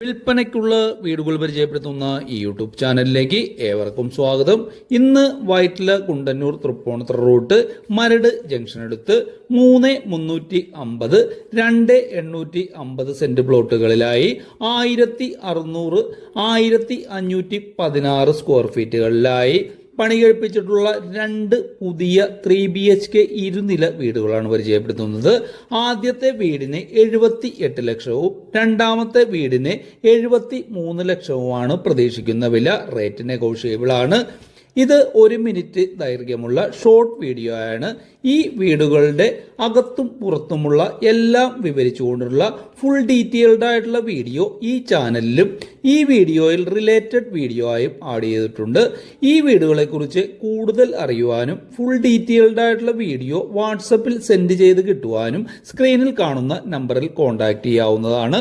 വിൽപ്പനയ്ക്കുള്ള വീടുകൾ പരിചയപ്പെടുത്തുന്ന ഈ യൂട്യൂബ് ചാനലിലേക്ക് ഏവർക്കും സ്വാഗതം. ഇന്ന് വൈറ്റില കുണ്ടന്നൂർ തൃപ്പൂണിത്തുറ റൂട്ട് മരട് ജംഗ്ഷൻ അടുത്ത് 3,350 2,850 സെന്റ് പ്ലോട്ടുകളിലായി 1,600 1,516 സ്ക്വയർ ഫീറ്റുകളിലായി പണി കഴിപ്പിച്ചിട്ടുള്ള 2 പുതിയ 3BHK ഇരുനില വീടുകളാണ് പരിചയപ്പെടുത്തുന്നത്. ആദ്യത്തെ വീടിന് 78 ലക്ഷവും രണ്ടാമത്തെ വീടിന് 73 ലക്ഷവുമാണ് പ്രതീക്ഷിക്കുന്ന വില. റേറ്റ് നെഗോഷിയബിൾ ആണ്. ഇത് 1 മിനിറ്റ് ദൈർഘ്യമുള്ള ഷോർട്ട് വീഡിയോ ആണ്. ഈ വീടുകളുടെ അകത്തും പുറത്തുമുള്ള എല്ലാം വിവരിച്ചുകൊണ്ടുള്ള ഫുൾ ഡീറ്റെയിൽഡ് ആയിട്ടുള്ള വീഡിയോ ഈ ചാനലിലും ഈ വീഡിയോയിൽ റിലേറ്റഡ് വീഡിയോ ആയും ആഡ് ചെയ്തിട്ടുണ്ട്. ഈ വീടുകളെക്കുറിച്ച് കൂടുതൽ അറിയുവാനും ഫുൾ ഡീറ്റെയിൽഡ് ആയിട്ടുള്ള വീഡിയോ വാട്സപ്പിൽ സെൻഡ് ചെയ്ത് കിട്ടുവാനും സ്ക്രീനിൽ കാണുന്ന നമ്പറിൽ കോൺടാക്ട് ചെയ്യാവുന്നതാണ്.